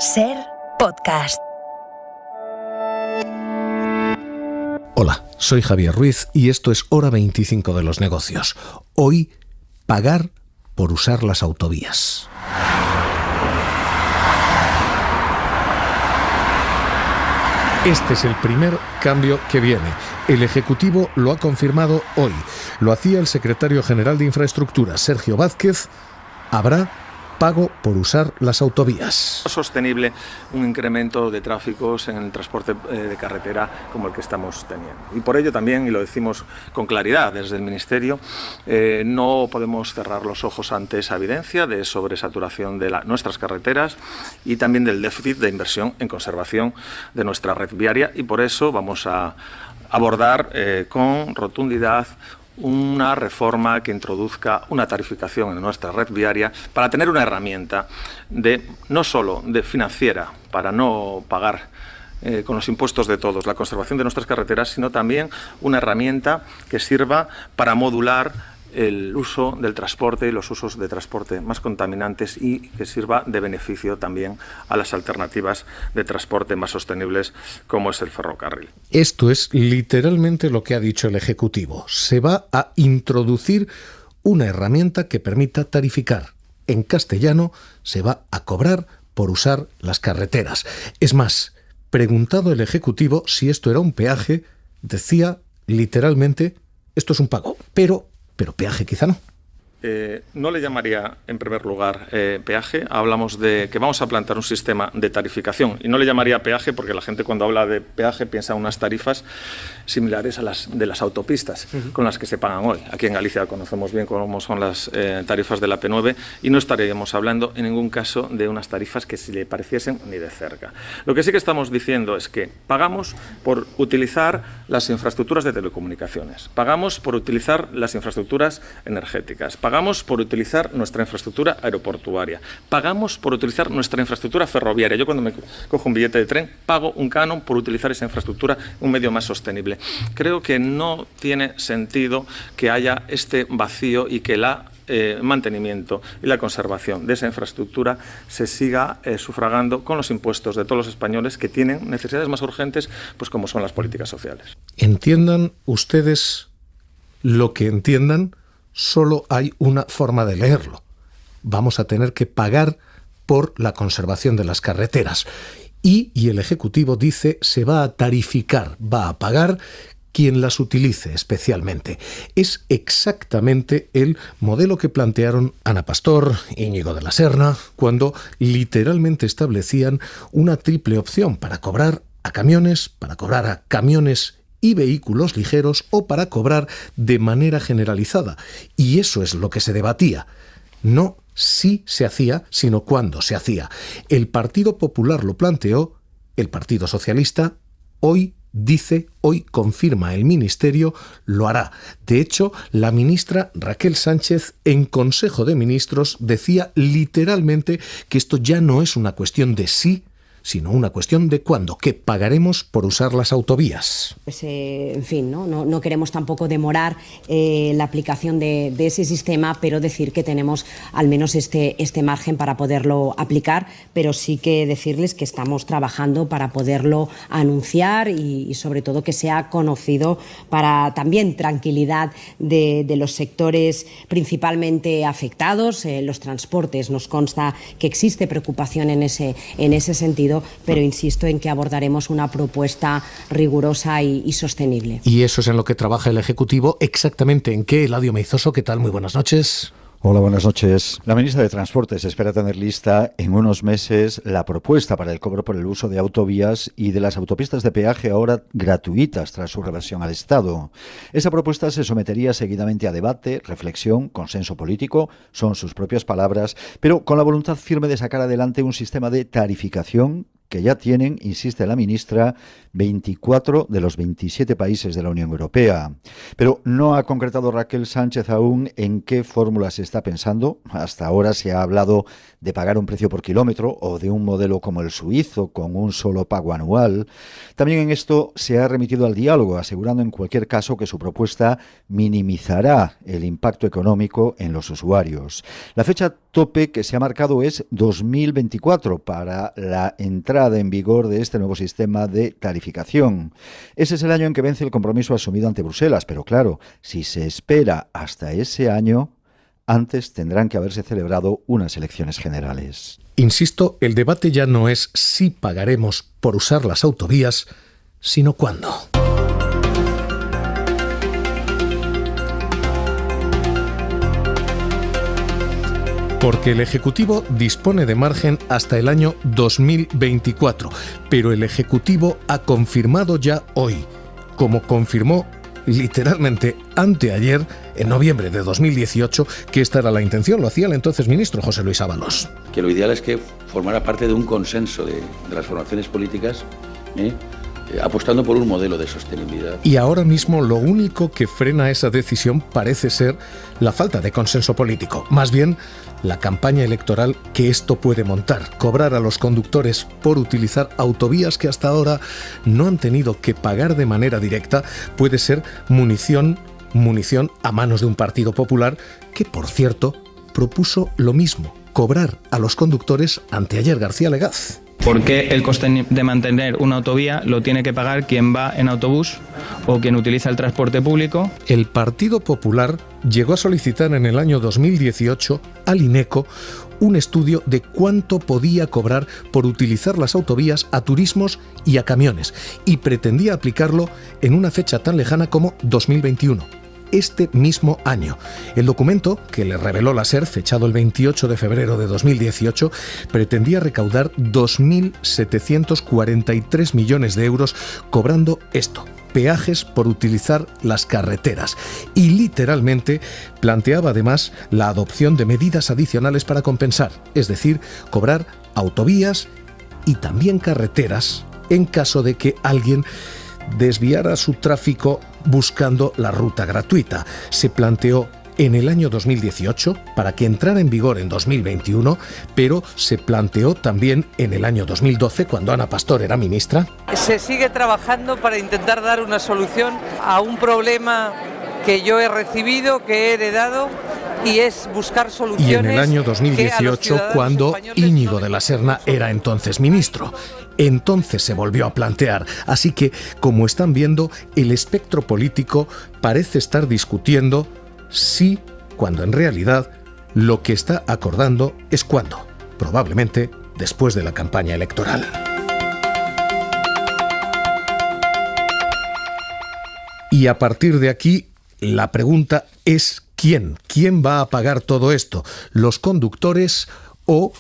SER Podcast. Hola, soy Javier Ruiz y esto es Hora 25 de los negocios. Hoy, pagar por usar las autovías. Este es el primer cambio que viene. El Ejecutivo lo ha confirmado hoy. Lo hacía el secretario general de Infraestructuras, Sergio Vázquez. Habrá pago por usar las autovías. Sostenible un incremento de tráficos en el transporte de carretera como el que estamos teniendo. Y por ello también, y lo decimos con claridad desde el Ministerio, no podemos cerrar los ojos ante esa evidencia de sobresaturación de nuestras carreteras y también del déficit de inversión en conservación de nuestra red viaria, y por eso vamos a abordar con rotundidad una reforma que introduzca una tarificación en nuestra red viaria para tener una herramienta no solo de financiera para no pagar con los impuestos de todos la conservación de nuestras carreteras, sino también una herramienta que sirva para modular el uso del transporte y los usos de transporte más contaminantes, y que sirva de beneficio también a las alternativas de transporte más sostenibles como es el ferrocarril. Esto es literalmente lo que ha dicho el Ejecutivo. Se va a introducir una herramienta que permita tarificar. En castellano, se va a cobrar por usar las carreteras. Es más, preguntado el Ejecutivo si esto era un peaje, decía literalmente, esto es un pago, pero peaje quizá no. No le llamaría, en primer lugar, peaje. Hablamos de que vamos a plantear un sistema de tarificación, y no le llamaría peaje porque la gente, cuando habla de peaje, piensa en unas tarifas similares a las de las autopistas, con las que se pagan hoy. Aquí en Galicia conocemos bien cómo son las tarifas de la P9, y no estaríamos hablando en ningún caso de unas tarifas que se le pareciesen ni de cerca. Lo que sí que estamos diciendo es que pagamos por utilizar las infraestructuras de telecomunicaciones, pagamos por utilizar las infraestructuras energéticas, pagamos por utilizar nuestra infraestructura aeroportuaria, pagamos por utilizar nuestra infraestructura ferroviaria. Yo, cuando me cojo un billete de tren, pago un canon por utilizar esa infraestructura, un medio más sostenible. Creo que no tiene sentido que haya este vacío y que el mantenimiento y la conservación de esa infraestructura se siga sufragando con los impuestos de todos los españoles, que tienen necesidades más urgentes, pues como son las políticas sociales. Entiendan ustedes lo que entiendan, solo hay una forma de leerlo. Vamos a tener que pagar por la conservación de las carreteras. Y el Ejecutivo dice, se va a tarificar, va a pagar quien las utilice especialmente. Es exactamente el modelo que plantearon Ana Pastor, Íñigo de la Serna, cuando literalmente establecían una triple opción para cobrar a camiones, para cobrar a camiones y vehículos ligeros, o para cobrar de manera generalizada. Y eso es lo que se debatía. No si se hacía, sino cuándo se hacía. El Partido Popular lo planteó, el Partido Socialista hoy confirma el Ministerio, lo hará. De hecho, la ministra Raquel Sánchez, en Consejo de Ministros, decía literalmente que esto ya no es una cuestión de sí, sino una cuestión de cuándo, que pagaremos por usar las autovías. Pues, en fin, no queremos tampoco demorar la aplicación de ese sistema, pero decir que tenemos al menos este margen para poderlo aplicar, pero sí que decirles que estamos trabajando para poderlo anunciar y sobre todo que sea conocido, para también tranquilidad de los sectores principalmente afectados. Los transportes, nos consta que existe preocupación en ese sentido, pero insisto en que abordaremos una propuesta rigurosa y sostenible. Y eso es en lo que trabaja el Ejecutivo. ¿Exactamente en qué? Eladio Meizoso, ¿qué tal? Muy buenas noches. Hola, buenas noches. La ministra de Transportes espera tener lista en unos meses la propuesta para el cobro por el uso de autovías y de las autopistas de peaje, ahora gratuitas tras su reversión al Estado. Esa propuesta se sometería seguidamente a debate, reflexión, consenso político, son sus propias palabras, pero con la voluntad firme de sacar adelante un sistema de tarificación que ya tienen, insiste la ministra, 24 de los 27 países de la Unión Europea. Pero no ha concretado Raquel Sánchez aún en qué fórmula se está pensando. Hasta ahora se ha hablado de pagar un precio por kilómetro o de un modelo como el suizo con un solo pago anual. También en esto se ha remitido al diálogo, asegurando en cualquier caso que su propuesta minimizará el impacto económico en los usuarios. La fecha tope que se ha marcado es 2024 para la entrada en vigor de este nuevo sistema de tarificación. Ese es el año en que vence el compromiso asumido ante Bruselas, pero claro, si se espera hasta ese año, antes tendrán que haberse celebrado unas elecciones generales. Insisto, el debate ya no es si pagaremos por usar las autovías, sino cuándo. Porque el Ejecutivo dispone de margen hasta el año 2024, pero el Ejecutivo ha confirmado ya hoy, como confirmó literalmente anteayer, en noviembre de 2018, que esta era la intención. Lo hacía el entonces ministro José Luis Ábalos. Que lo ideal es que formara parte de un consenso de las formaciones políticas, apostando por un modelo de sostenibilidad. Y ahora mismo lo único que frena esa decisión parece ser la falta de consenso político. Más bien, la campaña electoral que esto puede montar. Cobrar a los conductores por utilizar autovías que hasta ahora no han tenido que pagar de manera directa puede ser munición a manos de un Partido Popular que, por cierto, propuso lo mismo, cobrar a los conductores anteayer. García Legaz. ¿Por qué el coste de mantener una autovía lo tiene que pagar quien va en autobús o quien utiliza el transporte público? El Partido Popular llegó a solicitar en el año 2018 al INECO un estudio de cuánto podía cobrar por utilizar las autovías a turismos y a camiones, y pretendía aplicarlo en una fecha tan lejana como 2021. Este mismo año. El documento, que le reveló la SER, fechado el 28 de febrero de 2018, pretendía recaudar 2.743 millones de euros cobrando esto, peajes por utilizar las carreteras. Y literalmente planteaba además la adopción de medidas adicionales para compensar, es decir, cobrar autovías y también carreteras en caso de que alguien desviara su tráfico buscando la ruta gratuita. Se planteó en el año 2018 para que entrara en vigor en 2021, pero se planteó también en el año 2012, cuando Ana Pastor era ministra. Se sigue trabajando para intentar dar una solución a un problema que yo he recibido, que he heredado, y es buscar soluciones. Y en el año 2018, cuando Íñigo de la Serna era entonces ministro. Entonces se volvió a plantear. Así que, como están viendo, el espectro político parece estar discutiendo si, cuando en realidad lo que está acordando es cuándo. Probablemente después de la campaña electoral. Y a partir de aquí, la pregunta es ¿quién? ¿Quién va a pagar todo esto? ¿Los conductores o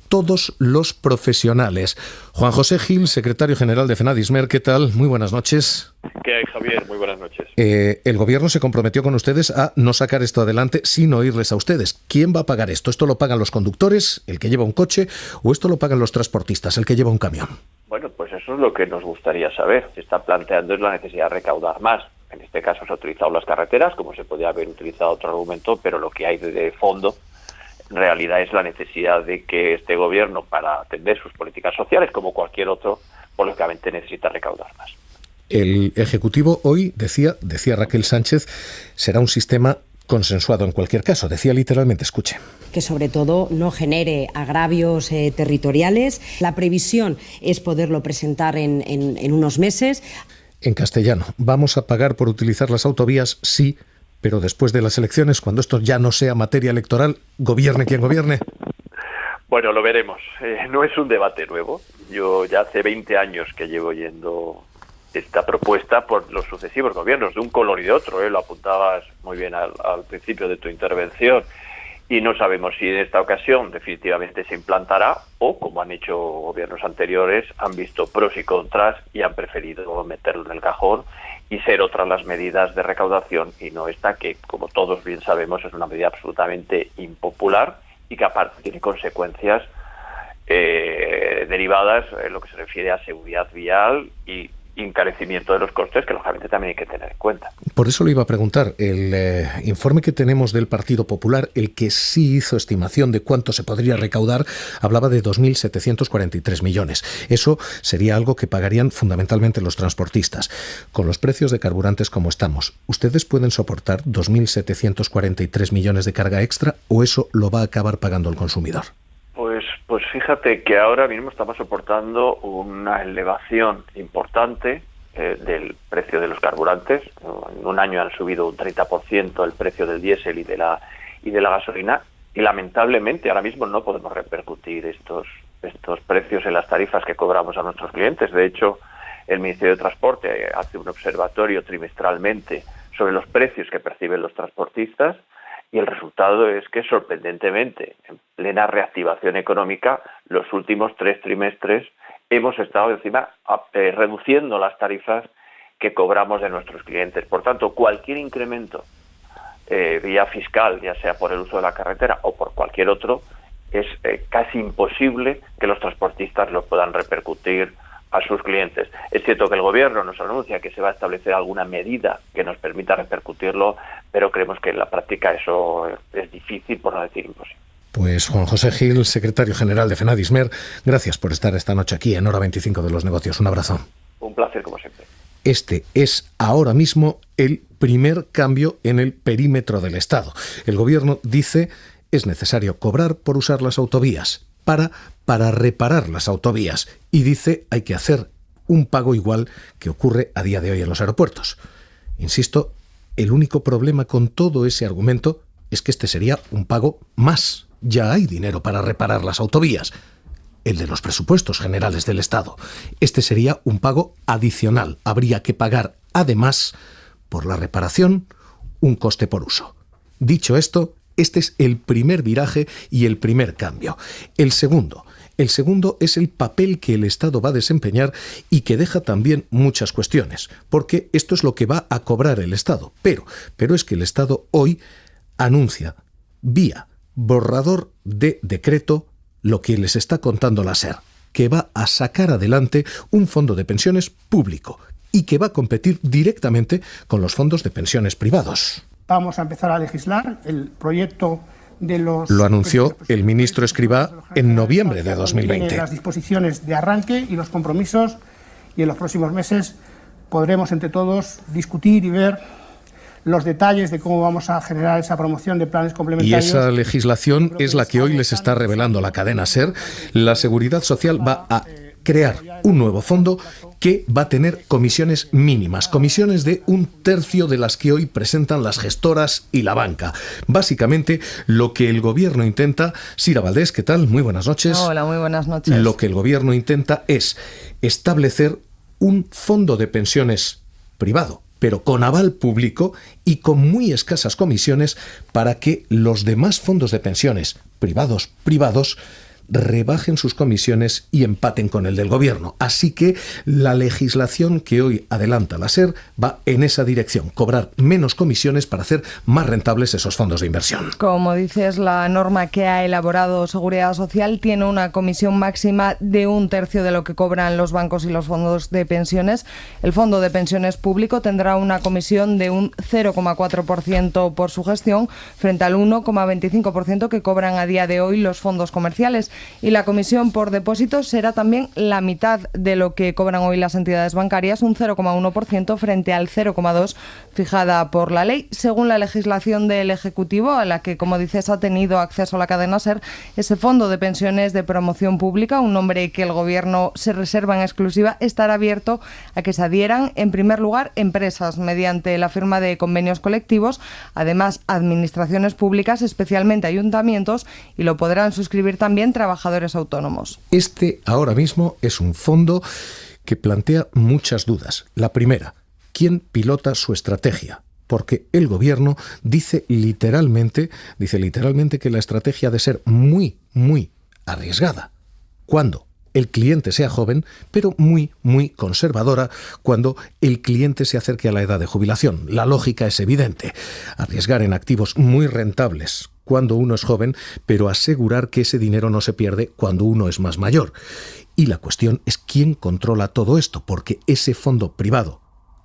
todos los profesionales? Juan José Gil, secretario general de FENADISMER, ¿qué tal? Muy buenas noches. ¿Qué hay, Javier? Muy buenas noches. El gobierno se comprometió con ustedes a no sacar esto adelante sin oírles a ustedes. ¿Quién va a pagar esto? ¿Esto lo pagan los conductores, el que lleva un coche, o esto lo pagan los transportistas, el que lleva un camión? Bueno, pues eso es lo que nos gustaría saber. Se está planteando es la necesidad de recaudar más. En este caso se ha utilizado las carreteras, como se podía haber utilizado otro argumento, pero lo que hay de fondo en realidad es la necesidad de que este gobierno, para atender sus políticas sociales, como cualquier otro, pues lógicamente necesita recaudar más. El Ejecutivo hoy, decía Raquel Sánchez, será un sistema consensuado en cualquier caso. Decía literalmente, escuche. Que sobre todo no genere agravios territoriales. La previsión es poderlo presentar en unos meses. En castellano, ¿vamos a pagar por utilizar las autovías? Sí, pero después de las elecciones, cuando esto ya no sea materia electoral, gobierne quien gobierne. Bueno, lo veremos. No es un debate nuevo. Yo ya hace 20 años que llevo yendo esta propuesta por los sucesivos gobiernos, de un color y de otro. Lo apuntabas muy bien al principio de tu intervención. Y no sabemos si en esta ocasión definitivamente se implantará o, como han hecho gobiernos anteriores, han visto pros y contras y han preferido meterlo en el cajón y ser otras las medidas de recaudación y no esta que, como todos bien sabemos, es una medida absolutamente impopular y que aparte tiene consecuencias derivadas en lo que se refiere a seguridad vial y encarecimiento de los costes, que lógicamente también hay que tener en cuenta. Por eso le iba a preguntar, el informe que tenemos del Partido Popular, el que sí hizo estimación de cuánto se podría recaudar, hablaba de 2.743 millones. Eso sería algo que pagarían fundamentalmente los transportistas. Con los precios de carburantes como estamos, ¿ustedes pueden soportar 2.743 millones de carga extra o eso lo va a acabar pagando el consumidor? Pues fíjate que ahora mismo estamos soportando una elevación importante del precio de los carburantes. En un año han subido un 30% el precio del diésel y de la gasolina, y lamentablemente ahora mismo no podemos repercutir estos precios en las tarifas que cobramos a nuestros clientes. De hecho, el Ministerio de Transporte hace un observatorio trimestralmente sobre los precios que perciben los transportistas, y el resultado es que, sorprendentemente, en plena reactivación económica, los últimos 3 trimestres hemos estado encima reduciendo las tarifas que cobramos de nuestros clientes. Por tanto, cualquier incremento vía fiscal, ya sea por el uso de la carretera o por cualquier otro, es casi imposible que los transportistas lo puedan repercutir a sus clientes. Es cierto que el Gobierno nos anuncia que se va a establecer alguna medida que nos permita repercutirlo, pero creemos que en la práctica eso es difícil, por no decir imposible. Pues Juan José Gil, secretario general de FENADISMER, gracias por estar esta noche aquí en Hora 25 de los Negocios. Un abrazo. Un placer, como siempre. Este es ahora mismo el primer cambio en el perímetro del Estado. El Gobierno dice es necesario cobrar por usar las autovías, para reparar las autovías, y dice hay que hacer un pago igual que ocurre a día de hoy en los aeropuertos. Insisto, el único problema con todo ese argumento es que este sería un pago más. Ya hay dinero para reparar las autovías, el de los presupuestos generales del Estado. Este sería un pago adicional. Habría que pagar, además, por la reparación, un coste por uso. Dicho esto, este es el primer viraje y el primer cambio. El segundo es el papel que el Estado va a desempeñar y que deja también muchas cuestiones, porque esto es lo que va a cobrar el Estado. Pero es que el Estado hoy anuncia vía borrador de decreto lo que les está contando la SER, que va a sacar adelante un fondo de pensiones público y que va a competir directamente con los fondos de pensiones privados. Vamos a empezar a legislar el proyecto de los... Lo anunció el ministro Escrivá en noviembre de 2020. Las disposiciones de arranque y los compromisos, y en los próximos meses podremos entre todos discutir y ver los detalles de cómo vamos a generar esa promoción de planes complementarios. Y esa legislación es la que hoy les está revelando la cadena SER. La Seguridad Social va a crear un nuevo fondo que va a tener comisiones mínimas, comisiones de 1/3 de las que hoy presentan las gestoras y la banca. Básicamente, lo que el Gobierno intenta... Sira Valdés, ¿qué tal? Muy buenas noches. Hola, muy buenas noches. Lo que el Gobierno intenta es establecer un fondo de pensiones privado, pero con aval público y con muy escasas comisiones, para que los demás fondos de pensiones privados rebajen sus comisiones y empaten con el del Gobierno. Así que la legislación que hoy adelanta la SER va en esa dirección, cobrar menos comisiones para hacer más rentables esos fondos de inversión. Como dices, la norma que ha elaborado Seguridad Social tiene una comisión máxima de 1/3 de lo que cobran los bancos y los fondos de pensiones. El fondo de pensiones público tendrá una comisión de un 0,4% por su gestión, frente al 1,25% que cobran a día de hoy los fondos comerciales. Y la comisión por depósitos será también la mitad de lo que cobran hoy las entidades bancarias, un 0,1% frente al 0,2% fijada por la ley. Según la legislación del Ejecutivo, a la que, como dices, ha tenido acceso la cadena SER, ese fondo de pensiones de promoción pública, un nombre que el Gobierno se reserva en exclusiva, estará abierto a que se adhieran, en primer lugar, empresas mediante la firma de convenios colectivos, además administraciones públicas, especialmente ayuntamientos, y lo podrán suscribir también trabajadores autónomos. Este ahora mismo es un fondo que plantea muchas dudas. La primera, ¿quién pilota su estrategia? Porque el Gobierno dice literalmente que la estrategia ha de ser muy, muy arriesgada. ¿Cuándo? el cliente sea joven, pero muy, muy conservadora cuando el cliente se acerque a la edad de jubilación. La lógica es evidente. Arriesgar en activos muy rentables cuando uno es joven, pero asegurar que ese dinero no se pierde cuando uno es más mayor. Y la cuestión es quién controla todo esto, porque ese fondo privado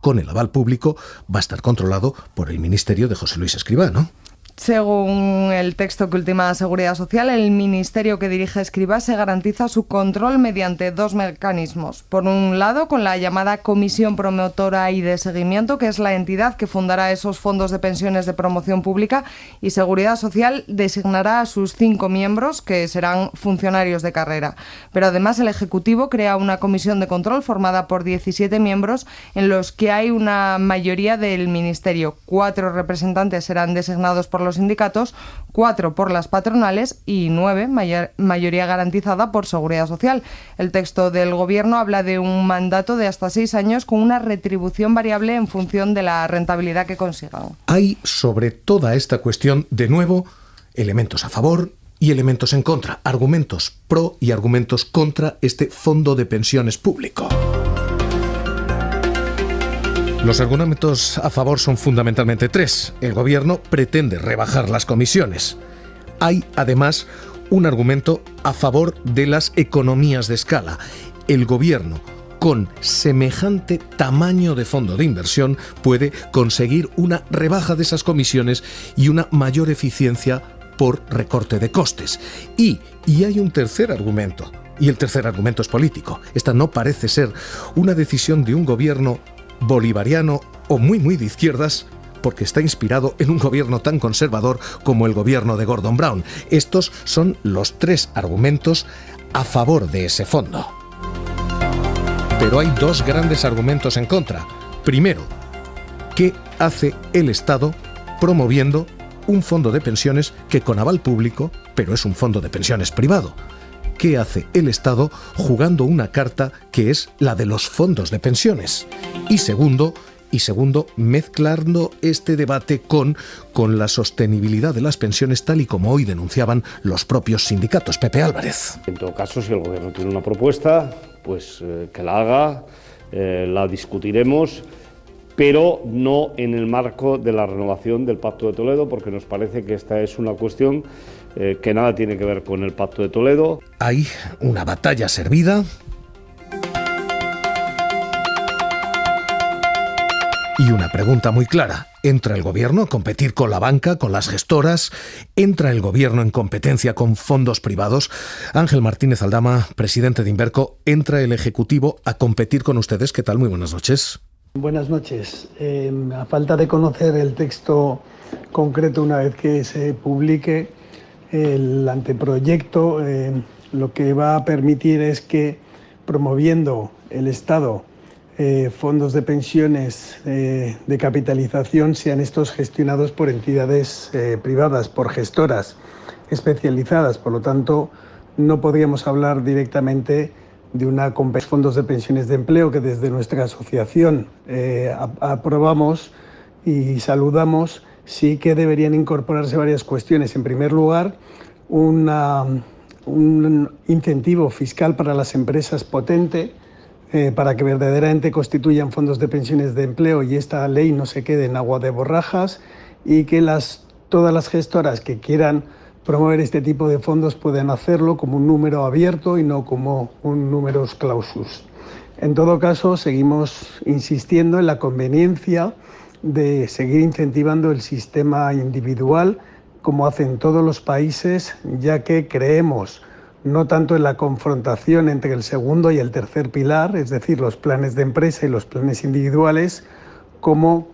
con el aval público va a estar controlado por el Ministerio de José Luis Escrivá, ¿no? Según el texto que ultima Seguridad Social, el ministerio que dirige Escrivá se garantiza su control mediante dos mecanismos. Por un lado, con la llamada Comisión Promotora y de Seguimiento, que es la entidad que fundará esos fondos de pensiones de promoción pública, y Seguridad Social designará a sus 5 miembros, que serán funcionarios de carrera. Pero además el Ejecutivo crea una comisión de control formada por 17 miembros, en los que hay una mayoría del ministerio. 4 representantes serán designados por los sindicatos, 4 por las patronales y 9, mayoría garantizada, por Seguridad Social. El texto del Gobierno habla de un mandato de hasta 6 años con una retribución variable en función de la rentabilidad que consigan. Hay sobre toda esta cuestión, de nuevo, elementos a favor y elementos en contra, argumentos pro y argumentos contra este fondo de pensiones público. Los argumentos a favor son fundamentalmente 3. El Gobierno pretende rebajar las comisiones. Hay, además, un argumento a favor de las economías de escala. El Gobierno, con semejante tamaño de fondo de inversión, puede conseguir una rebaja de esas comisiones y una mayor eficiencia por recorte de costes. Y hay un tercer argumento, y el tercer argumento es político. Esta no parece ser una decisión de un gobierno bolivariano o muy de izquierdas, porque está inspirado en un gobierno tan conservador como el gobierno de Gordon Brown. Estos son los 3 argumentos a favor de ese fondo. Pero hay 2 grandes argumentos en contra. Primero, ¿qué hace el Estado promoviendo un fondo de pensiones que con aval público, pero es un fondo de pensiones privado? ¿Qué hace el Estado jugando una carta que es la de los fondos de pensiones? Y segundo, mezclando este debate con la sostenibilidad de las pensiones, tal y como hoy denunciaban los propios sindicatos. Pepe Álvarez. En todo caso, si el Gobierno tiene una propuesta, pues que la haga, la discutiremos, pero no en el marco de la renovación del Pacto de Toledo, porque nos parece que esta es una cuestión que nada tiene que ver con el Pacto de Toledo. Hay una batalla servida y una pregunta muy clara. ¿Entra el Gobierno a competir con la banca, con las gestoras? ¿Entra el Gobierno en competencia con fondos privados? Ángel Martínez Aldama, presidente de Inverco, ¿entra el Ejecutivo a competir con ustedes? ¿Qué tal? Muy buenas noches. Buenas noches. A falta de conocer el texto concreto una vez que se publique, el anteproyecto lo que va a permitir es que, promoviendo el Estado fondos de pensiones de capitalización, sean estos gestionados por entidades privadas, por gestoras especializadas. Por lo tanto, no podríamos hablar directamente de una competencia de fondos de pensiones de empleo, que desde nuestra asociación aprobamos y saludamos. Sí que deberían incorporarse varias cuestiones. En primer lugar, un incentivo fiscal para las empresas potente, para que verdaderamente constituyan fondos de pensiones de empleo y esta ley no se quede en agua de borrajas, y que todas las gestoras que quieran promover este tipo de fondos pueden hacerlo como un número abierto y no como un numerus clausus. En todo caso, seguimos insistiendo en la conveniencia de seguir incentivando el sistema individual como hacen todos los países, ya que creemos no tanto en la confrontación entre el segundo y el tercer pilar, es decir, los planes de empresa y los planes individuales, como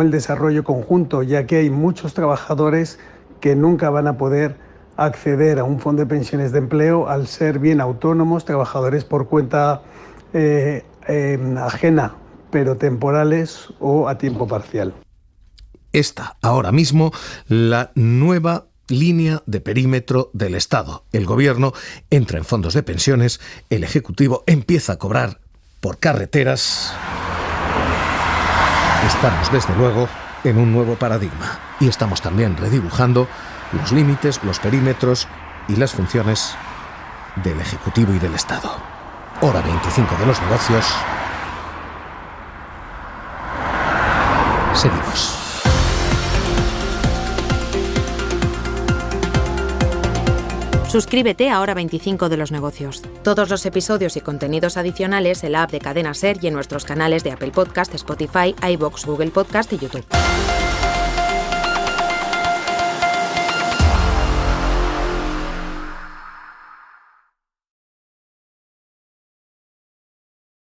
el desarrollo conjunto, ya que hay muchos trabajadores que nunca van a poder acceder a un fondo de pensiones de empleo al ser bien autónomos, trabajadores por cuenta ajena, pero temporales o a tiempo parcial. Esta, ahora mismo, la nueva línea de perímetro del Estado. El Gobierno entra en fondos de pensiones, el Ejecutivo empieza a cobrar por carreteras. Estamos, desde luego, en un nuevo paradigma y estamos también redibujando los límites, los perímetros y las funciones del Ejecutivo y del Estado. Hora 25 de los negocios. Seguimos. Suscríbete a Hora 25 de los negocios. Todos los episodios y contenidos adicionales en la app de Cadena SER y en nuestros canales de Apple Podcast, Spotify, iVoox, Google Podcast y YouTube.